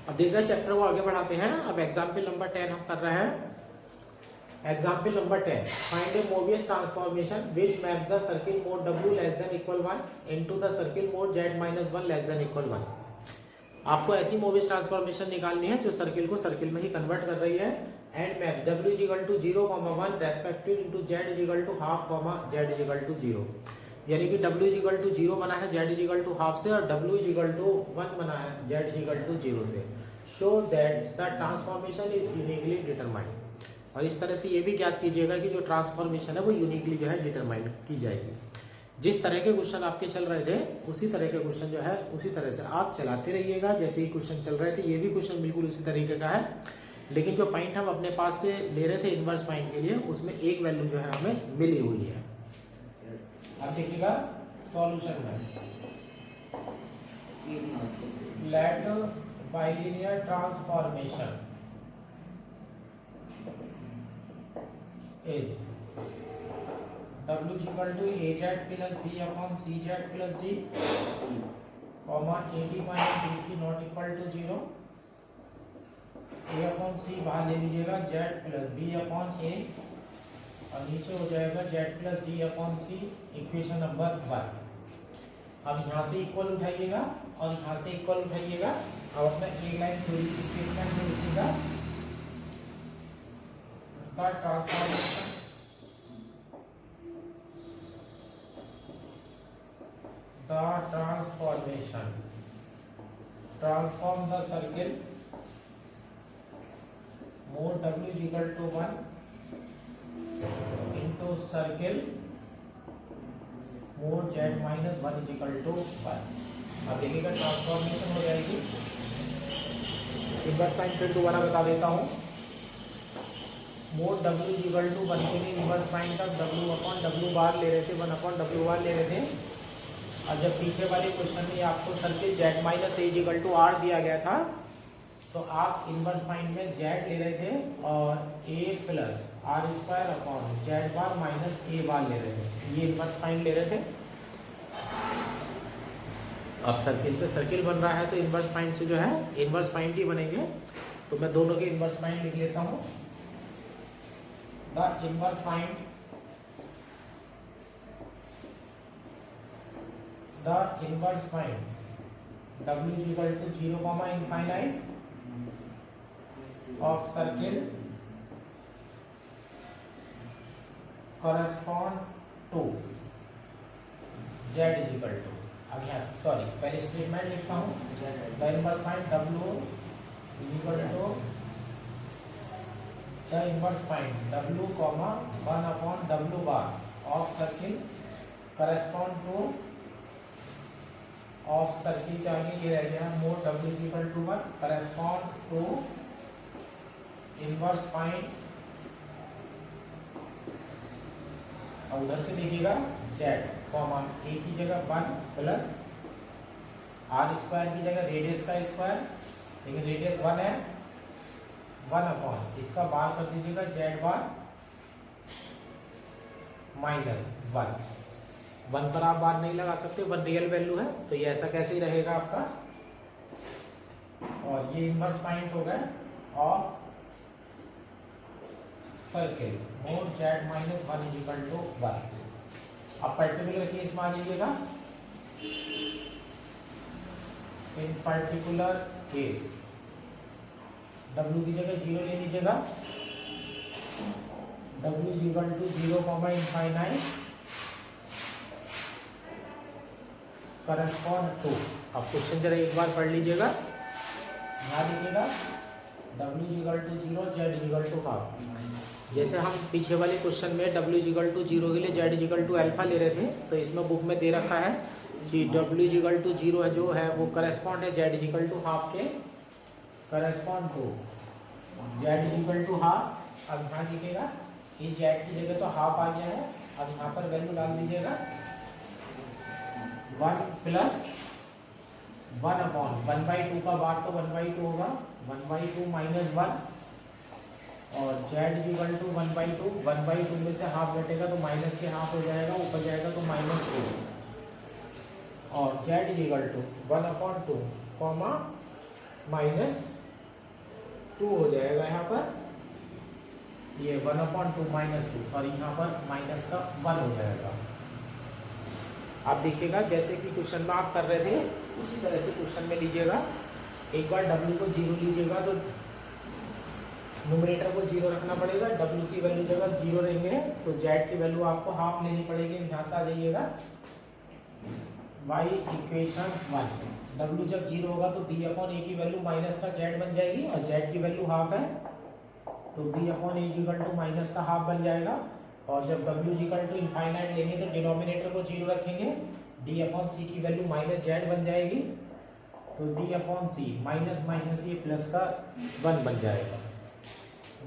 अब देखिए चैप्टर को आगे बढ़ाते हैं। अब एग्जाम्पल नंबर 10 हम कर रहे हैं। Example number 10, find A Mobius transformation which maps the circle mod W less than equal 1 into the circle mod Z minus 1 less than equal 1। आपको ऐसी मोबियस ट्रांसफॉर्मेशन निकालनी है जो सर्किल को सर्किल में ही कन्वर्ट कर रही है। And map W is equal to 0, 1 respective into Z is equal to half, Z is equal to 0। यानी कि W इज इक्वल टू 0 बना है Z is equal to half से, और W इज इक्वल टू 1 बना है Z इज इक्वल टू 0 से। Show that the transformation is uniquely determined. और इस तरह से ये भी ज्ञात कीजिएगा कि जो ट्रांसफॉर्मेशन है वो यूनिकली जो है डिटरमाइंड की जाएगी। जिस तरह के क्वेश्चन आपके चल रहे थे उसी तरह के क्वेश्चन जो है उसी तरह से आप चलाते रहिएगा। जैसे ही क्वेश्चन चल रहे थे ये भी क्वेश्चन बिल्कुल उसी तरीके का है, लेकिन जो पॉइंट हम अपने पास से ले रहे थे इनवर्स पॉइंट के लिए उसमें एक वैल्यू जो है हमें मिली हुई है। अब देखिएगा सॉल्यूशन में flat bilinear transformation is W is equal to AZ plus B upon CZ plus D, comma AD minus BC not equal to 0, A upon C बाहर ले लीजिएगा, Z plus B upon A और नीचे हो जाएगा Z plus D upon C, equation number 1। अब यहाँ से इक्वल उठाइएगा और यहाँ से इक्वल उठाइएगा। अब अपना एक लाइन थ्योरी की स्टेटमेंट में लिखिएगा the transformation transform the circle mode W is equal to 1 into circle mode Z minus 1 is equal to 1। अब देखिएगा ट्रांसफॉर्मेशन हो जाएगी। इनवर्स पॉइंट फिर दोबारा बता देता हूँ। Mod W is equal to 1 के लिए इनवर्स पॉइंट अब W अपॉन W बार ले रहे थे, 1 अपॉन W बार ले रहे थे। और जब पीछे वाले क्वेश्चन में आपको circle Z minus A is equal to R दिया गया था तो आप इनवर्स पॉइंट में Z ले रहे थे और A plus R square upon Z bar minus A बार ले रहे थे। ये इनवर्स पॉइंट ले रहे थे। अब सर्किल से सर्किल बन रहा है तो इनवर्स पॉइंट से जो है इनवर्स पॉइंट ही बनेंगे। तो मैं दोनों के इनवर्स पॉइंट लिख लेता हूँ। The inverse point W is equal to 0, infinite of circle correspond to Z is equal to, अब यहाँ से सॉरी पहले स्टेटमेंट लिखता हूँ। The inverse point W is equal to the inverse point W, 1 upon W bar of circle correspond to of circle के आगे ये रह गया mode W is equal to 1 correspond to inverse point। अब उधर से देखिएगा Z, A की जगह 1 प्लस R स्क्वायर की जगह रेडियस का स्क्वायर, लेकिन रेडियस 1 है, 1 अपॉन इसका बार कर दीजिएगा Z बार माइनस 1 पर आप बार नहीं लगा सकते, 1 रियल वैल्यू है तो ये ऐसा कैसे ही रहेगा आपका। और ये इनवर्स पॉइंट हो गया of circle mod Z minus 1 is equal to 1। अब पर्टिकुलर केस में आ जाइएगा। इन पर्टिकुलर केस W की जगह 0 ले लीजिएगा। W is equal to 0, infinite correspond to. अब क्वेश्चन जरा एक बार पढ़ लीजिएगा, ध्यान दीजिएगा। W is equal to 0, Z is equal to half. जैसे हम पीछे वाले क्वेश्चन में W इज इक्वल टू 0 के लिए Z is equal to alpha ले रहे थे, तो इसमें बुक में दे रखा है कि W इज इक्वल टू 0 है जो है वो करस्पॉन्ड है Z is equal to half के, correspond to Z is equal to half. अब यहाँ दिखेगा कि Z की जगह तो हाफ आ गया है। अब यहाँ पर वैल्यू डाल दीजिएगा 1 प्लस 1 अपॉन 1/2 का बार तो 1/2 होगा, 1/2 माइनस 1 और Z इज इक्वल टू 1/2, 1/2 में से हाफ घटेगा तो माइनस के हाफ हो जाएगा, ऊपर जाएगा तो -2 और Z is equal to 1/2 comma -2 हो जाएगा यहाँ पर, ये 1/2 -2, सॉरी यहाँ पर माइनस का 1 हो जाएगा। आप देखिएगा जैसे कि क्वेश्चन में आप कर रहे थे उसी तरह से क्वेश्चन में लीजिएगा। एक बार w को 0 लीजिएगा तो न्यूमरेटर को 0 रखना पड़ेगा, w की वैल्यू जगह 0 रहेंगे तो z की वैल्यू आपको हाफ लेनी पड़ेगी। यहाँ से आ जाइएगा y इक्वेशन 1, w जब 0 होगा तो b/a की वैल्यू माइनस का z बन जाएगी और z की वैल्यू हाफ है तो b/a इक्वल टू माइनस का हाफ बन जाएगा। और जब w इक्वल टू इनफाइनाइट लेंगे तो डिनोमिनेटर को 0 रखेंगे, d/c की वैल्यू माइनस z बन जाएगी तो d/c माइनस माइनस ये प्लस का 1 बन जाएगा।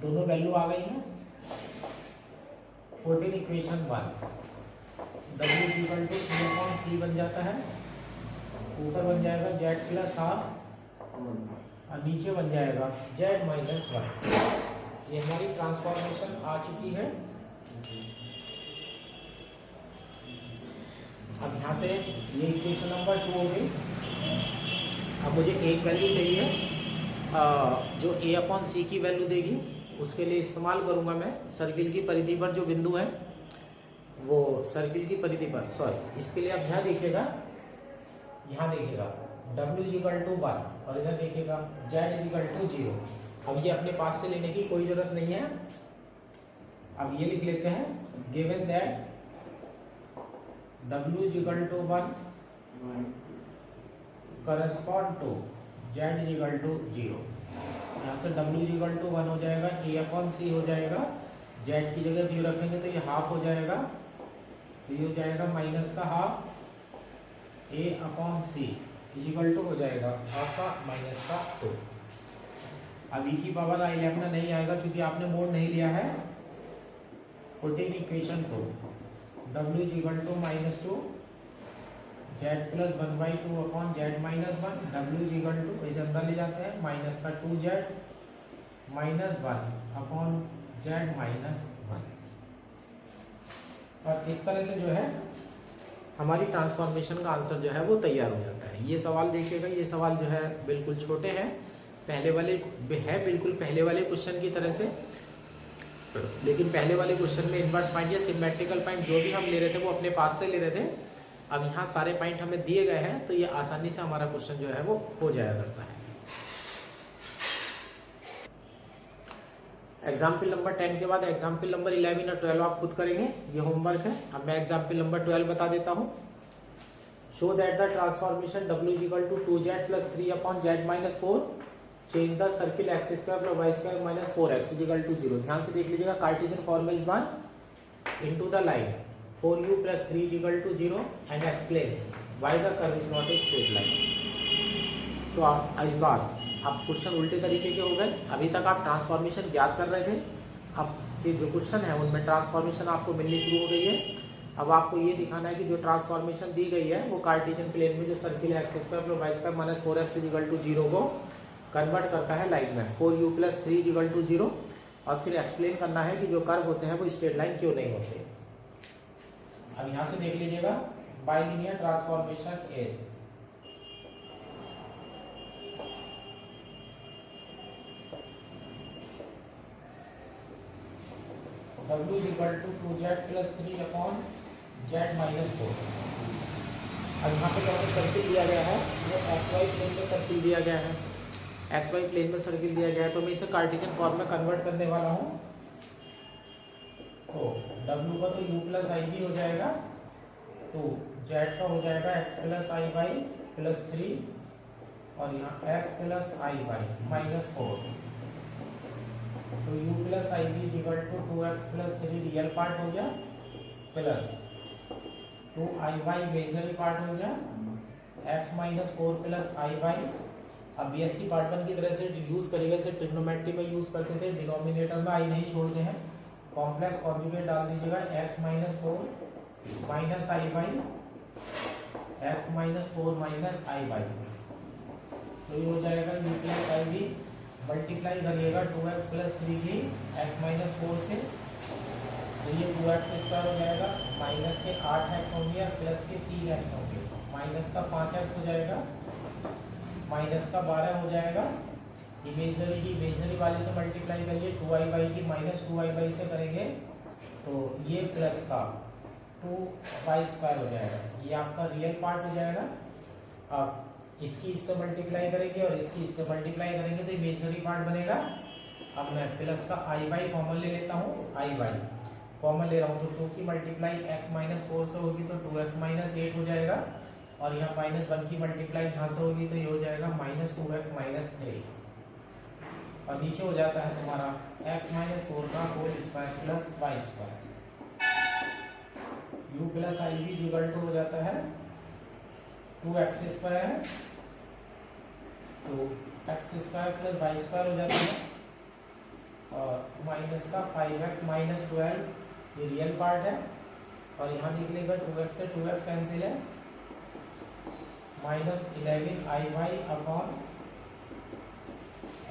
दोनों वैल्यू आ गई हैं। 14 equation 1, w equal to c बन जाता है, ऊपर बन जाएगा z प्लस हाफ और नीचे बन जाएगा z माइनस 1। ये हमारी ट्रांसफॉर्मेशन आ चुकी है। अब यहाँ से ये इक्वेशन नंबर 2 हो गई। अब मुझे एक वैल्यू चाहिए जो a/c की वैल्यू देगी, उसके लिए इस्तेमाल करूँगा मैं सर्किल की परिधि पर जो बिंदु है वो सर्किल की परिधि पर, सॉरी इसके लिए आप यहाँ देखिएगा, यहाँ देखिएगा w इक्वल टू 1 और इधर देखिएगा z इक्वल टू 0। अब ये अपने पास से लेने की कोई ज़रूरत नहीं है। अब ये लिख लेते हैं given that w equal to 1 correspond to z equal to 0। यहाँ से w इक्वल टू 1 हो जाएगा, a/c हो जाएगा, z की जगह 0 रखेंगे तो ये हाफ हो जाएगा, तो ये हो जाएगा माइनस का हाफ a/c इक्वल टू हो जाएगा हाफ का माइनस का 2। अब e की पावर i/11 नहीं आएगा क्योंकि आपने मोड नहीं लिया है। 14 equation 2, w equal to -2 z plus 1/2 upon z minus 1, w equal to इसे अंदर ले जाते हैं माइनस का 2z minus 1 upon z minus 1। और इस तरह से जो है हमारी ट्रांसफॉर्मेशन का आंसर जो है वो तैयार हो जाता है। ये सवाल देखिएगा, ये सवाल जो है बिल्कुल छोटे हैं, पहले वाले है बिल्कुल पहले वाले क्वेश्चन की तरह से, लेकिन पहले वाले क्वेश्चन में इन्वर्स पॉइंट या सिमेट्रिकल पॉइंट जो भी हम ले रहे थे वो अपने पास से ले रहे थे। अब यहाँ सारे पॉइंट हमें दिए गए हैं तो ये आसानी से हमारा क्वेश्चन जो है वो हो जाया करता है। एग्जाम्पल नंबर 10 के बाद एग्जाम्पल नंबर 11 और 12 आप खुद करेंगे, ये होमवर्क है। अब मैं एग्जाम्पल नंबर 12 बता देता हूँ। Show that the transformation w equal to 2z plus 3 upon z minus 4 change the circle x square plus y square minus 4x equal to 0। ध्यान से देख लीजिएगा, कार्टेशियन फॉर्म में इस बार into the line 4u plus 3 equal to 0 and explain why the curve is not a straight line. तो इस बार आप क्वेश्चन उल्टे तरीके के हो गए। अभी तक आप ट्रांसफॉर्मेशन ज्ञात कर रहे थे, अब के जो क्वेश्चन है उनमें ट्रांसफॉर्मेशन आपको मिलनी शुरू हो गई है। अब आपको ये दिखाना है कि जो ट्रांसफॉर्मेशन दी गई है वो कार्टेशियन प्लेन में जो circle x square plus y square minus 4x equal to 0 को कन्वर्ट करता है लाइन में 4u प्लस 3 इक्वल टू 0, और फिर एक्सप्लेन करना है कि जो कर्व होते हैं वो स्ट्रेट लाइन क्यों नहीं होते। अब यहाँ से देख लीजिएगा, bilinear transformation is w equal to 2z plus 3 upon z minus 4। अब यहाँ पे जो सर्किल दिया गया है वो xy प्लेन में सर्किल दिया गया है, xy प्लेन में सर्किल दिया गया है, तो मैं इसे कार्टेशियन फॉर्म में कन्वर्ट करने वाला हूँ। तो w का तो u प्लस आई भी हो जाएगा, तो z का हो जाएगा x plus i y plus 3 और यहाँ x plus i y minus 4। तो u plus i v equal to 2x plus 3 real part हो गया प्लस 2i इमेजिनरी पार्ट हो गया, x minus 4 plus i y. अब बीएससी पार्ट 1 की तरह से यूज करेगा, से ट्रिग्नोमेट्री में यूज करते थे, डिनोमिनेटर में आई नहीं छोड़ते हैं, कॉम्प्लेक्स कॉन्जुगेट डाल दीजिएगा x minus 4 minus i by x minus 4 minus i y. तो ये हो जाएगा u plus i B, multiply करिएगा 2x प्लस 3 की x माइनस 4 से, तो ये 2x स्क्वायर हो जाएगा, माइनस के 8x होंगे और प्लस के 3x होंगे, माइनस का 5x हो जाएगा, माइनस का 12 हो जाएगा। इमेजनरी की इमेजनरी वाले से मल्टीप्लाई करिए, 2i की माइनस 2i से करेंगे तो ये प्लस का 2y² हो जाएगा। ये आपका रियल पार्ट हो जाएगा। अब इसकी इससे मल्टीप्लाई करेंगे और इसकी इससे मल्टीप्लाई करेंगे तो इमेजनरी पार्ट बनेगा। अब मैं प्लस का i कॉमन ले लेता हूँ, i कॉमन ले रहा हूँ तो 2 की मल्टीप्लाई x - 4 से होगी तो 2x - 8 हो जाएगा, और यहाँ -1 की मल्टीप्लाई यहाँ से होगी तो ये हो जाएगा -2x - 3, और नीचे हो जाता है तुम्हारा x - 4 का whole square plus y²। u plus i भी इक्वल टू हो जाता है 2x² है तो x² प्लस y² हो जाता है, और माइनस का 5x - 12 ये रियल पार्ट है, और यहाँ देख लेगा 2x से 2x कैंसिल है, -11i अपॉन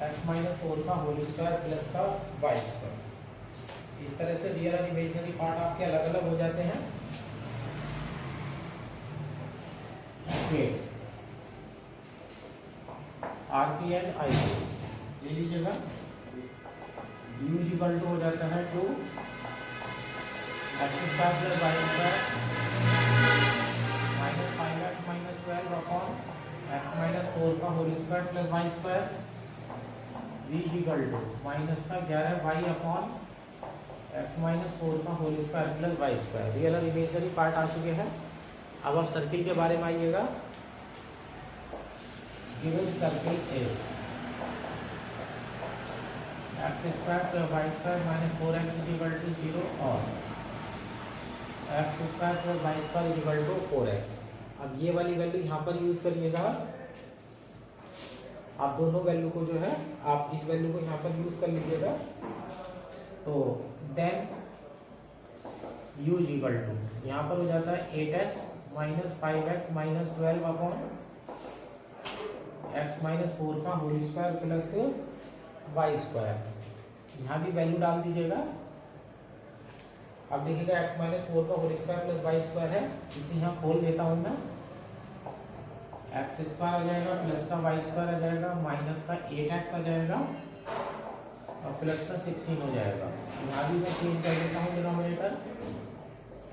x - 4 का होल स्क्वायर प्लस का y²। इस तरह से रियल और इमेजिनरी पार्ट आपके अलग अलग हो जाते हैं। RP एंड IP ले लीजिएगा। u इक्वल टू हो जाता है 2 x² plus y² minus 5x - 12 upon x - 4 का whole square plus y²। v equal to minus का 11y अपॉन x - 4 का whole square plus y²। Real और इमेजनरी पार्ट आ चुके हैं। अब आप सर्किल के बारे में आइएगा। Given circle a x² plus y² minus 4x equal to 0 और x² plus y² equal to 4x। अब ये वाली वैल्यू यहाँ पर यूज करिएगा। आप दोनों वैल्यू को जो है आप इस वैल्यू को यहाँ पर यूज कर लीजिएगा। तो देन u इक्वल टू यहाँ पर हो जाता है 8x minus 5x minus 12 upon x - 4 का होल स्क्वायर प्लस y²। यहाँ भी वैल्यू डाल दीजिएगा। अब देखिएगा x - 4 का होल स्क्वायर प्लस y² है, इसे यहाँ खोल देता हूँ मैं। x² आ जाएगा प्लस का y² आ जाएगा माइनस का 8x आ जाएगा और प्लस का 16 हो जाएगा। यहाँ भी मैं चेंज कर देता हूँ denominator,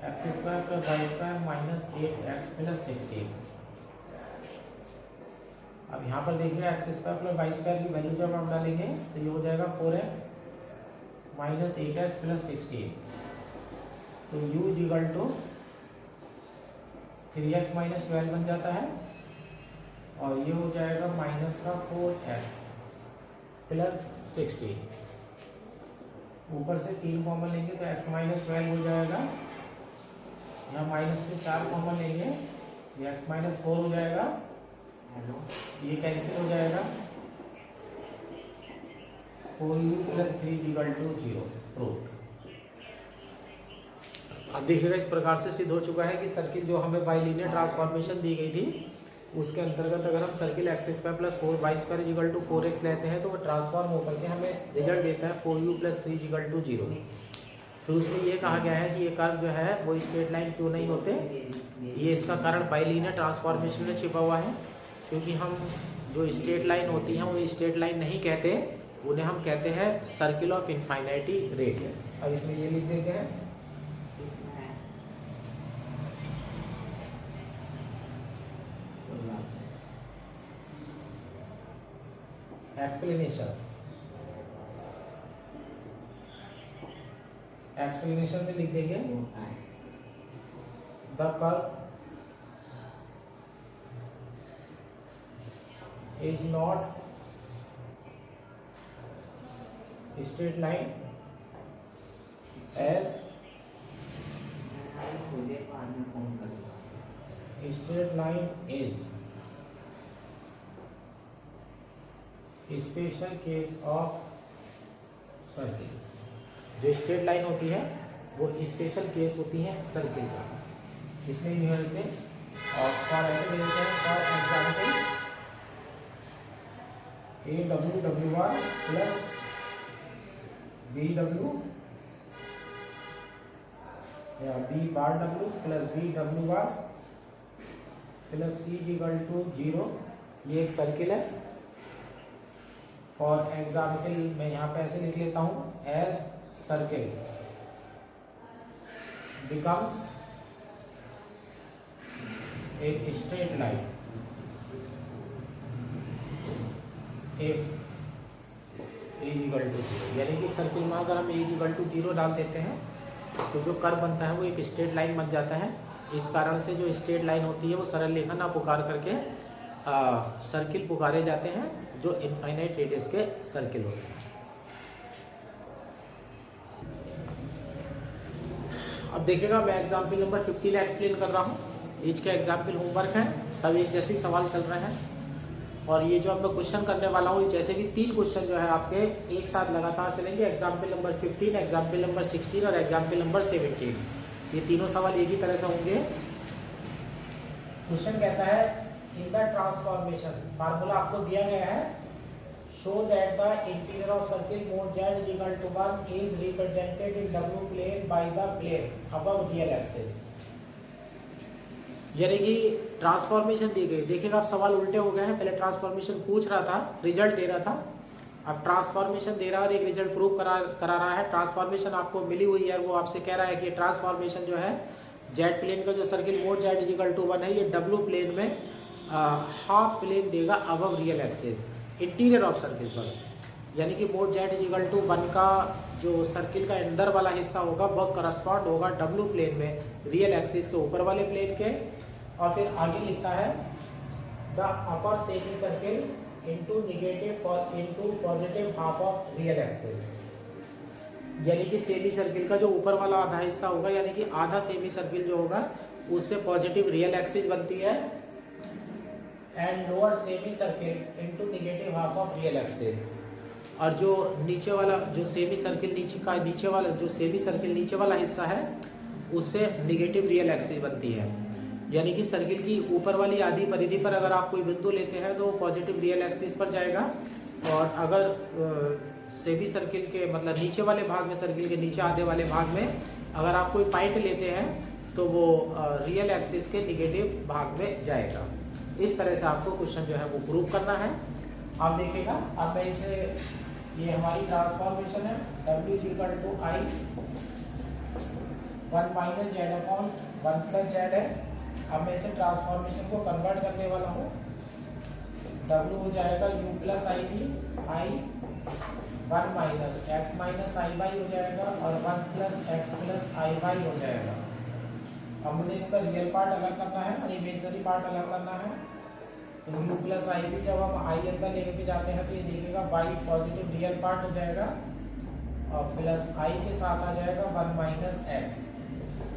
x² plus y² minus 8x plus 16। अब यहाँ पर देखिए x² प्लस y² की वैल्यू जब हम डालेंगे तो ये हो जाएगा 4x माइनस 8x प्लस 16। तो u इक्वल टू 3x - 12 बन जाता है, और ये हो जाएगा माइनस का 4x प्लस 16। ऊपर से 3 कॉमन लेंगे तो x - 12 हो जाएगा, यहाँ माइनस से 4 कॉमन लेंगे ये x - 4 हो जाएगा, ये कैंसिल हो जाएगा। 4u plus 3 equal to 0 proved. अब देखिएगा इस प्रकार से सिद्ध हो चुका है कि सर्किल जो हमें बाइलिनियर ट्रांसफॉर्मेशन दी गई थी उसके अंतर्गत अगर हम circle x² plus 4y² equal to 4x लेते हैं तो वो ट्रांसफॉर्म होकर के हमें रिजल्ट देता है 4u प्लस 3 इक्वल टू 0। फिर उसमें ये कहा गया है कि ये कर्व जो है वो स्ट्रेट लाइन क्यों नहीं होते। ये इसका कारण बाइलिनियर ट्रांसफॉर्मेशन में छिपा हुआ है, क्योंकि हम जो स्ट्रेट लाइन होती हैं वो स्ट्रेट लाइन नहीं कहते, उन्हें हम कहते हैं सर्किल ऑफ इनफाइनाइटी रेडियस। अब इसमें ये लिख देते हैं एक्सप्लेनेशन में लिख देंगे the curve is not straight line as straight line is special case of circle. जो स्ट्रेट लाइन होती है वो स्पेशल केस होती है सर्किल का, इसमें नहीं होते। और फॉर ऐसे ले लेते हैं, for example AWWR plus BW या B bar W plus BWR plus C equal to 0 ये एक सर्किल है। फॉर एग्जाम्पल मैं यहाँ पे ऐसे लिख लेता हूँ, as circle becomes a straight line if equal to 0, यानी कि सर्किल में अगर हम इक्वल टू 0 डाल देते हैं तो जो कर्व बनता है वो एक स्ट्रेट लाइन बन जाता है। इस कारण से जो स्ट्रेट लाइन होती है वो सरल रेखा ना पुकार करके सर्किल पुकारे जाते हैं, जो इनफाइनाइट रेडियस के सर्किल होते हैं। अब देखिएगा मैं एग्जाम्पल नंबर 15 एक्सप्लेन कर रहा हूँ। ईच के एग्जाम्पल होमवर्क हैं, सब एक जैसे ही सवाल चल रहे हैं। और ये जो अब मैं क्वेश्चन करने वाला हूँ, जैसे कि 3 क्वेश्चन जो है आपके एक साथ लगातार चलेंगे। एग्जाम्पल नंबर 15, एग्जाम्पल नंबर 16 और एग्जाम्पल नंबर 17। ये तीनों सवाल एक ही तरह से होंगे। क्वेश्चन कहता है इन द ट्रांसफॉर्मेशन, फार्मूला आपको दिया गया है, show that the interior of circle mod z equal to 1 is represented in w plane by the plane above real axis. यानी कि ट्रांसफॉर्मेशन दी गई। देखिएगा आप सवाल उल्टे हो गए हैं, पहले ट्रांसफॉर्मेशन पूछ रहा था, रिजल्ट दे रहा था, अब ट्रांसफॉर्मेशन दे रहा है और एक रिजल्ट प्रूव करा रहा है। ट्रांसफॉर्मेशन आपको मिली हुई है, वो आपसे कह रहा है कि ट्रांसफॉर्मेशन जो है जेड प्लेन का जो circle mod z equal to 1 है, ये डब्ल्यू प्लेन में हाफ प्लेन देगा above real axis, interior of circle sorry, यानी कि मोड जेड इक्वल टू 1 का जो सर्किल का अंदर वाला हिस्सा होगा वह करस्पॉन्ड होगा डब्ल्यू प्लेन में रियल एक्सिस के ऊपर वाले प्लेन के। और फिर आगे लिखता है the upper semi circle into negative into positive half of real axis, यानी कि सेमी सर्किल का जो ऊपर वाला आधा हिस्सा होगा, यानी कि आधा सेमी सर्किल जो होगा उससे पॉजिटिव रियल एक्सिस बनती है, and lower semi circle into negative half of real axis. और जो नीचे वाला जो सेमी सर्किल नीचे वाला जो सेमी सर्किल नीचे वाला हिस्सा है उससे नेगेटिव रियल एक्सिस बनती है, यानी कि सर्किल की ऊपर वाली आधी परिधि पर अगर आप कोई बिंदु लेते हैं तो पॉजिटिव रियल एक्सिस पर जाएगा, और अगर सेमी सर्किल के मतलब नीचे वाले भाग में, सर्किल के नीचे आधे वाले भाग में अगर आप कोई पॉइंट लेते हैं तो वो रियल एक्सिस के निगेटिव भाग में जाएगा। इस तरह से आपको क्वेश्चन जो है वो प्रूव करना है। आप देखिएगा, अब मैं इसे, ये हमारी ट्रांसफॉर्मेशन है, W equal to I 1 minus z upon 1 plus z है। अब मैं इसे ट्रांसफॉर्मेशन को कन्वर्ट करने वाला हूँ। W हो जाएगा U plus i v, I 1 minus x minus i y हो जाएगा, और 1 plus x plus i y हो जाएगा। अब मुझे इसका रियल पार्ट अलग करना है और इमेजनरी पार्ट अलग करना है। तो u प्लस आई भी जब हम आई अंदर लेके जाते हैं तो ये देखिएगा y पॉजिटिव रियल पार्ट हो जाएगा, और प्लस आई के साथ आ जाएगा 1 माइनस एक्स,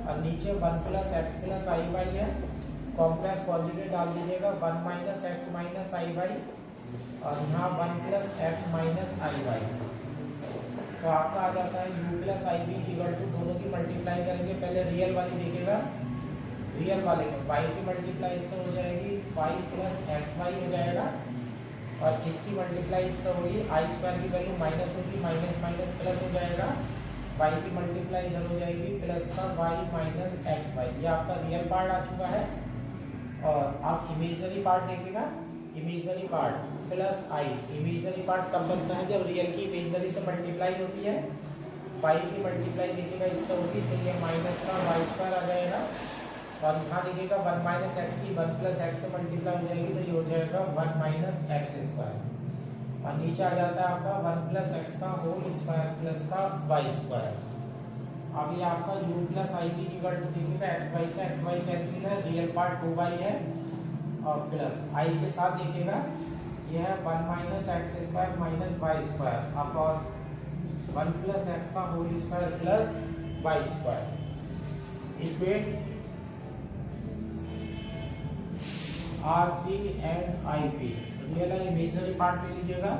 और नीचे 1 plus x plus i y है, कॉम्प्लेक्स कॉन्जुगेट डाल दीजिएगा 1 minus x minus i y, और यहाँ 1 plus x minus i y. तो आपका आ जाता है u plus i v equal to, दोनों की मल्टीप्लाई करेंगे, पहले रियल वाली देखिएगा, रियल वाले में y की मल्टीप्लाई इससे हो जाएगी y प्लस एक्स वाई हो जाएगा, और इसकी मल्टीप्लाई इससे होगी आई स्क्वायर की वैल्यू माइनस होगी, माइनस माइनस प्लस हो जाएगा, y की मल्टीप्लाई इधर हो जाएगी प्लस का y माइनस एक्स वाई। ये आपका रियल पार्ट आ चुका है। और आप इमेजनरी पार्ट देखिएगा, इमेजनरी पार्ट प्लस आई, इमेजनरी पार्ट तब बनता है जब रियल की इमेजनरी से मल्टीप्लाई होती है। y की मल्टीप्लाई देखिएगा इससे होगी, तो ये माइनस का वाई स्क्वायर आ जाएगा, और यहाँ देखिएगा 1 माइनस एक्स की 1 प्लस एक्स से मल्टीप्लाई हो जाएगी, तो ये हो जाएगा 1 माइनस एक्स स्क्वायर, और नीचे आ जाता है आपका 1 प्लस एक्स का होल स्क्वायर प्लस का वाई स्क्वायर। अब ये आपका u प्लस आई की इक्वल टू देखिएगा एक्स वाई से एक्स वाई कैंसिल है, रियल पार्ट 2y है, और प्लस आई के साथ देखिएगा ये है 1 minus x square minus y square upon 1 plus x का whole square plus y square. Equate R P and I P, real और इमेजनरी पार्ट ले लीजिएगा,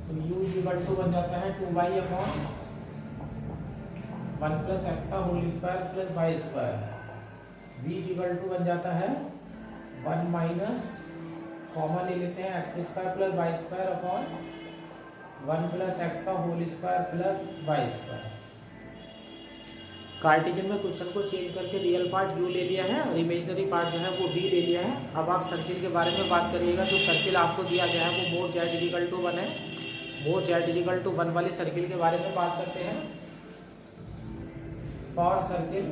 तो u इक्वल टू बन जाता है 2y अपॉन 1 प्लस एक्स का whole square plus y square. v equal to बन जाता है 1 माइनस, कॉमन ले लेते हैं x square plus y square upon 1 plus x का whole square plus y square. Cartesian में क्वेश्चन को चेंज करके रियल पार्ट u ले लिया है और इमेजिनरी पार्ट जो है वो v ले लिया है। अब आप सर्किल के बारे में बात करिएगा। जो सर्किल आपको दिया गया है वो मोड z इक्वल टू 1 है। मोड z इक्वल टू 1 वाले सर्किल के बारे में बात करते हैं। For circle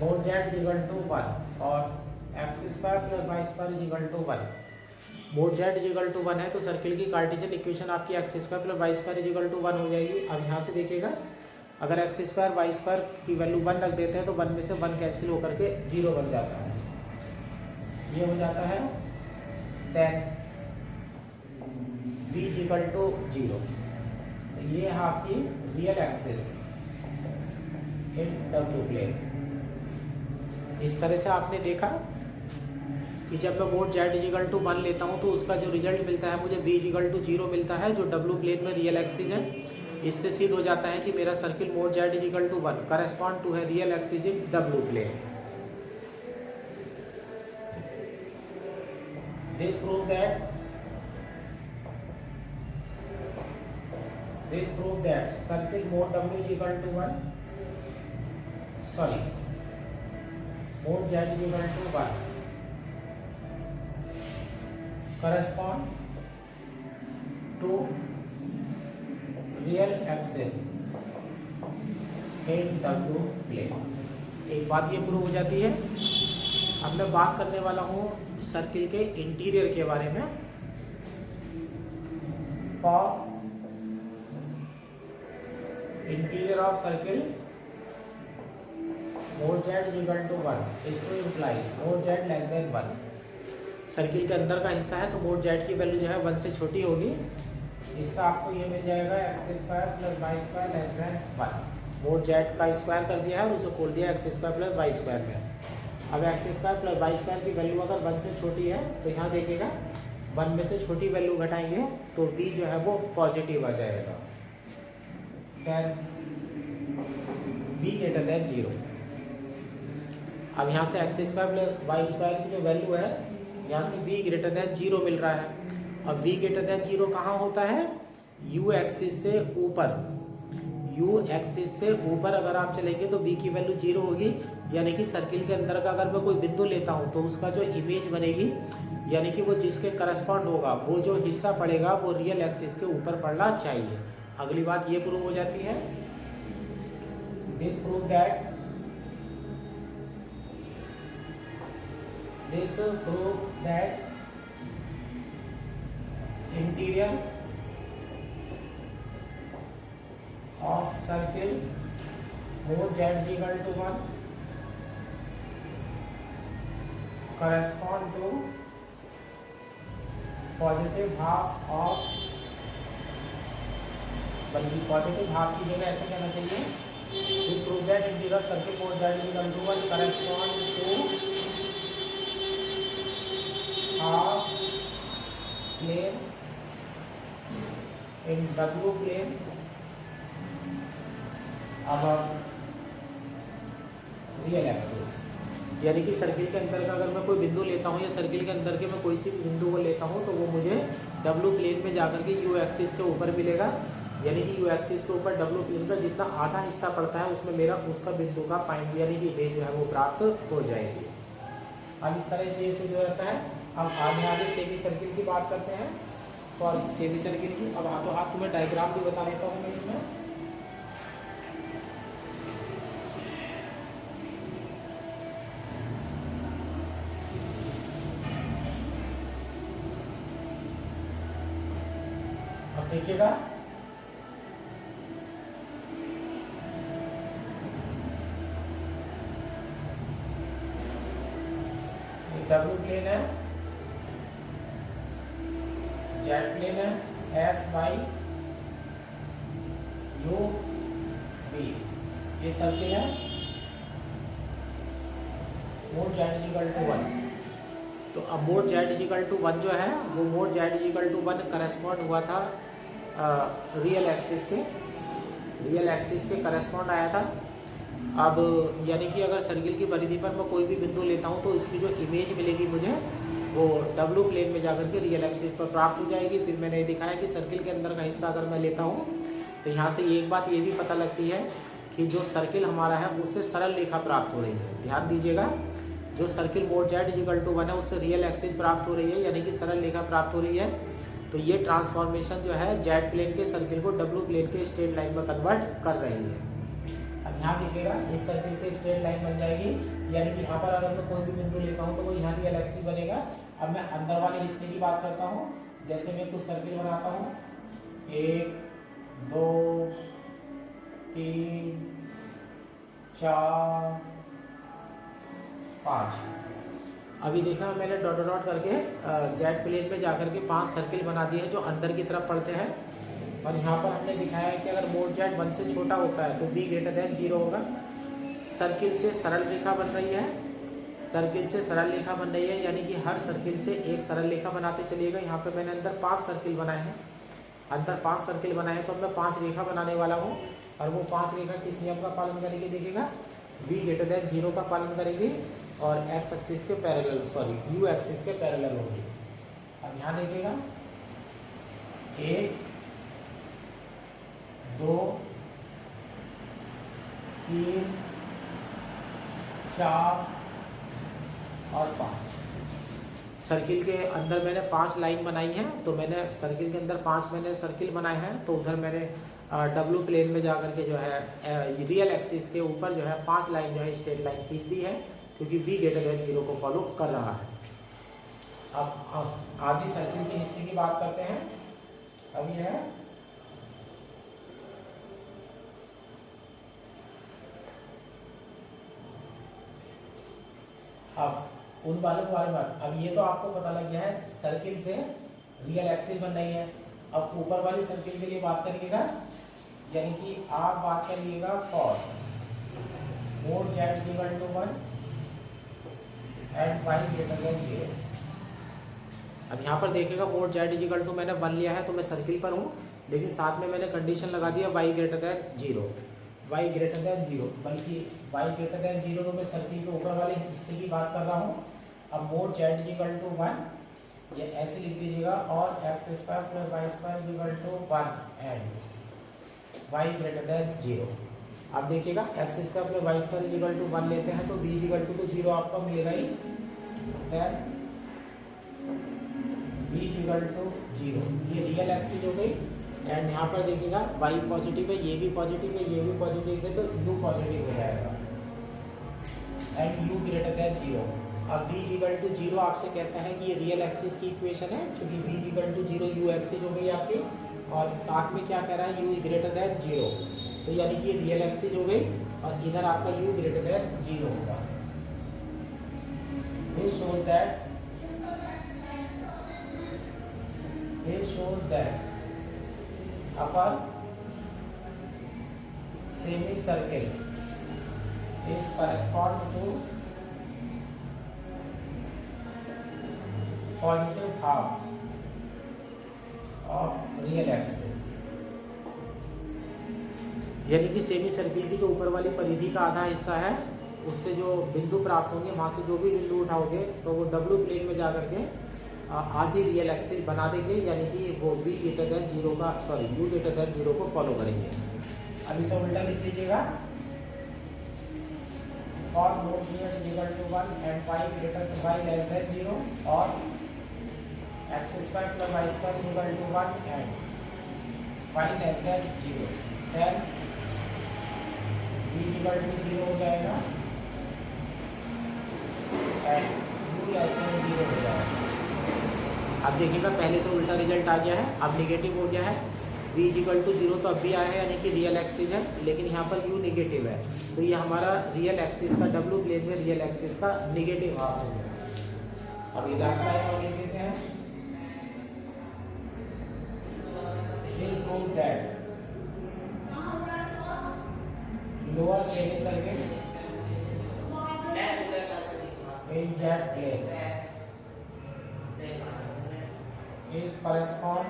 mod z equal to 1 और x square plus y square equal to 1। Mod z equal to 1 है तो सर्किल की कार्टेशियन इक्वेशन आपकी x square plus y square equal to 1 हो जाएगी। अब यहाँ से देखिएगा, अगर एक्स स्क्वायर वाई स्क्वायर की वैल्यू 1 रख देते हैं तो 1 में से 1 कैंसिल होकर के 0 बन जाता है। ये हो जाता है 10 v इक्वल टू 0। तो ये है आपकी real axis in W plane. इस तरह से आपने देखा कि जब मैं मोड z इक्वल टू 1 लेता हूँ तो उसका जो रिजल्ट मिलता है मुझे v इक्वल टू 0 मिलता है, जो डब्ल्यू प्लेन में रियल एक्सिस है। इससे सिद्ध हो जाता है कि मेरा circle mod z equal to 1 correspond to है real axis in W plane. This prove that circle mod w equal to 1 mod z equal to 1 correspond to real axis in W plane। एक बात ये prove हो जाती है। अब मैं बात करने वाला हूँ सर्किल के इंटीरियर के बारे में। For interior of circle mod z equal to 1 is to imply mod z less than 1। Circle के अंदर का हिस्सा है तो मोड z की वैल्यू जो है 1 से छोटी होगी। इससे आपको ये मिल जाएगा x square plus y square less than 1। Mod z का स्क्वायर कर दिया है और उसे खोल दिया x square plus y square में। अब x square plus y square की वैल्यू अगर 1 से छोटी है तो यहाँ देखिएगा 1 में से छोटी वैल्यू घटाएंगे तो v जो है वो पॉजिटिव आ जाएगा। v greater than 0। अब यहाँ से x square plus y square की जो वैल्यू है यहाँ से v ग्रेटर देन 0 मिल रहा है। अब v ग्रेटर देन 0 कहाँ होता है? u एक्सिस से ऊपर। u एक्सिस से ऊपर अगर आप चलेंगे तो v की वैल्यू 0 होगी। यानी कि सर्किल के अंदर का अगर मैं कोई बिंदु लेता हूँ तो उसका जो इमेज बनेगी यानी कि वो जिसके करस्पॉन्ड होगा वो जो हिस्सा पड़ेगा वो रियल एक्सिस के ऊपर पड़ना चाहिए। अगली बात ये प्रूव हो जाती है। This prove that interior of circle mode z equal to 1 correspond to positive half of, बल्कि पॉजिटिव हाफ की जगह ऐसे कहना चाहिए। to prove that interior circle mode z equal to 1 correspond to half plane in W plane above real axis. यानी कि circle के अंदर का अगर मैं कोई बिंदु लेता हूँ या सर्किल के अंदर के मैं कोई सी भी बिंदु को लेता हूँ तो वो मुझे W प्लेन में जाकर के U एक्सिस के ऊपर मिलेगा। यानी कि U एक्सिस के ऊपर W प्लेन का जितना आधा हिस्सा पड़ता है उसमें मेरा उसका बिंदु का पॉइंट यानी कि इमेज जो है वो प्राप्त हो जाएगी। अब इस तरह से ये सिद्ध हो जाता है। अब आगे सेमी सर्किल की बात करते हैं। और सेमी सर्किल की अब हाथों हाथ तुम्हें डायग्राम भी बता देता हूँ मैं इसमें। अब देखिएगा, डब्ल्यू प्लेन है, जेड प्लेन है, एक्स वाई यू बी, ये सर्किल है मोड जेड इक्वल टू 1। तो अब मोड जेड इक्वल टू 1 जो है वो mod z equal to 1 correspond हुआ था रियल एक्सिस के करस्पॉन्ड आया था। अब यानी कि अगर सर्किल की परिधि पर मैं कोई भी बिंदु लेता हूं तो इसकी जो इमेज मिलेगी मुझे वो डब्ल्यू प्लेन में जाकर के रियल एक्सिस पर प्राप्त हो जाएगी। फिर मैंने दिखाया कि सर्किल के अंदर का हिस्सा अगर मैं लेता हूं तो यहाँ से एक बात ये भी पता लगती है कि जो सर्किल हमारा है उससे सरल रेखा प्राप्त हो रही है। ध्यान दीजिएगा, जो circle mod z equal to 1 है उससे रियल एक्सिस प्राप्त हो रही है, यानी कि सरल रेखा प्राप्त हो रही है। तो ये ट्रांसफॉर्मेशन जो है z प्लेन के सर्किल को w प्लेन के स्ट्रेट लाइन में कन्वर्ट कर रही है। अब यहाँ देखिएगा, इस सर्किल की स्ट्रेट लाइन बन जाएगी, यानी कि यहाँ पर अगर मैं कोई भी बिंदु लेता हूँ तो वो यहाँ रियल एक्सिस बनेगा। अब मैं अंदर वाले हिस्से की बात करता हूँ। जैसे मैं कुछ सर्किल बनाता हूँ, 1 2 3 4 5। अभी देखा मैंने डॉट डॉट करके जेड प्लेन पे जाकर के 5 सर्किल बना दिए हैं जो अंदर की तरफ पड़ते हैं। और यहाँ पर हमने दिखाया है कि अगर मोड जेड 1 से छोटा होता है तो b ग्रेटर देन 0 होगा। सर्किल से सरल रेखा बन रही है, सर्किल से सरल रेखा बन रही है, यानी कि हर सर्किल से एक सरल रेखा बनाते चलिएगा। यहाँ पे मैंने अंदर 5 सर्किल बनाए हैं, अंदर 5 सर्किल बनाए हैं, तो अब मैं 5 रेखा बनाने वाला हूँ। और वो 5 रेखा किस नियम का पालन करेंगे, देखिएगा, b ग्रेटर देन 0 का पालन करेंगे और x एक्सिस के पैरेलल, u एक्सिस के पैरेलल होगी। अब यहाँ देखिएगा, 1 2 3 4 और 5। सर्किल के अंदर मैंने 5 लाइन बनाई है, तो मैंने सर्किल के अंदर 5 मैंने सर्किल बनाए हैं, तो उधर मैंने डब्ल्यू प्लेन में जाकर के जो है रियल एक्सिस के ऊपर जो है 5 लाइन जो है स्ट्रेट लाइन खींच दी है, क्योंकि v ग्रेटर देन 0 को फॉलो कर रहा है। अब आधी सर्किल के हिस्से की बात करते हैं। अब यह है अब उन वालों के बारे में बात। अब ये तो आपको पता लग गया है सर्किल से रियल एक्सिस बन रही है। अब ऊपर वाली सर्किल के लिए बात करिएगा, यानी कि आप बात करिएगा for mod z equal to 1 and y greater than 0। अब यहाँ पर देखिएगा, मोड z इक्वल टू मैंने 1 लिया है तो मैं सर्किल पर हूँ, लेकिन साथ में मैंने कंडीशन लगा दिया y greater than 0, y greater than 0, बल्कि y ग्रेटर देन 0 तो मैं सर्किल के ऊपर वाले हिस्से की बात कर रहा हूँ। अब मोड z इक्वल टू 1 ये ऐसे लिख दीजिएगा, और x square plus y square equal to 1 and y greater than 0। अब देखिएगा, x square plus y square equal to 1 लेते हैं तो b इक्वल टू तो 0 आपका मिलेगा ही, देन b इक्वल टू 0, ये रियल एक्सिस हो गई। एंड यहाँ पर देखिएगा y पॉजिटिव है, ये भी पॉजिटिव है, ये भी पॉजिटिव है, तो u पॉजिटिव हो जाएगा एंड u ग्रेटर देन 0। अब v इक्वल टू 0 आपसे कहता है कि ये रियल एक्सिस की इक्वेशन है, क्योंकि v equal to 0 u axis हो गई आपकी, और साथ में क्या कह रहा है, u ग्रेटर देन 0, तो यानी कि रियल एक्सिस हो गई, और इधर आपका u ग्रेटर देन 0 होगा। This shows that upper semicircle is correspond to positive half of real axis, यानी कि सेमी सर्किल की जो ऊपर वाली परिधि का आधा हिस्सा है उससे जो बिंदु प्राप्त होंगे, वहाँ से जो भी बिंदु उठाओगे तो वो डब्ल्यू प्लेन में जा करके आधी रियल एक्सिस बना देंगे, यानी कि वो v ग्रेटर देन 0 का u ग्रेटर देन 0 को फॉलो करेंगे। अब इसे उल्टा लिख लीजिएगा, और mod z equal to 1 and y greater y less than 0 और x square plus y square equal to 1 and y less than 0, then v equal to 0 हो जाएगा एंड u लेस देन 0 हो जाएगा। अब देखिएगा, पहले से उल्टा रिजल्ट आ गया है, अब निगेटिव हो गया है। v इक्वल टू 0 तो अब भी आया है, यानी कि रियल एक्सिस है, लेकिन यहाँ पर u निगेटिव है, तो ये हमारा रियल एक्सिस का w प्लेन में रियल एक्सिस का निगेटिव हाफ हो गया। अब ये लास्ट टाइम हम लिख देते हैं, this prove that lower semi circle in z plane is correspond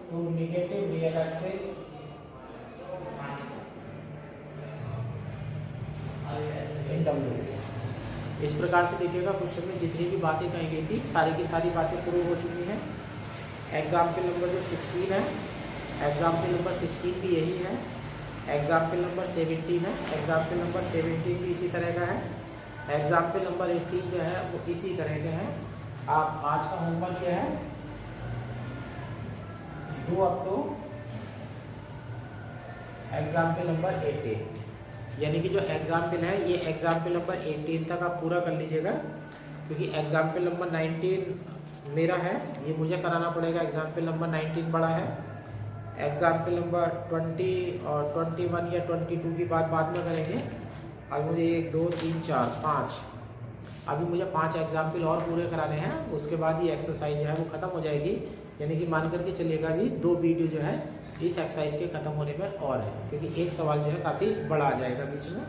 to negative real axis in W। इस प्रकार से देखिएगा, क्वेश्चन में जितनी भी बातें कही गई थी सारी की सारी बातें प्रूव हो चुकी हैं। एग्जाम्पल नंबर जो 16 है, एग्जाम्पल नंबर 16 भी यही है। एग्जाम्पल नंबर 17 है, एग्जाम्पल नंबर 17 भी इसी तरह का है, एग्जाम्पल नंबर 18 जो है वो इसी तरह के हैं। आप आज का होमवर्क क्या है, do up to example number 18, यानी कि जो एग्जाम्पल है ये एग्जाम्पल नंबर 18 तक आप पूरा कर लीजिएगा, क्योंकि एग्जाम्पल नंबर 19 मेरा है, ये मुझे कराना पड़ेगा। एग्जाम्पल नंबर 19 बड़ा है, एग्जाम्पल नंबर 20 और 21 या 22 की बात बाद में करेंगे। अभी मुझे 1 2 3 4 5 अभी मुझे 5 एग्जाम्पल और पूरे कराने हैं, उसके बाद ये एक्सरसाइज जो है वो ख़त्म हो जाएगी। यानी कि मान करके चलिएगा भी 2 वीडियो जो है इस एक्सरसाइज के ख़त्म होने में और है, क्योंकि एक सवाल जो है काफ़ी बड़ा आ जाएगा बीच में।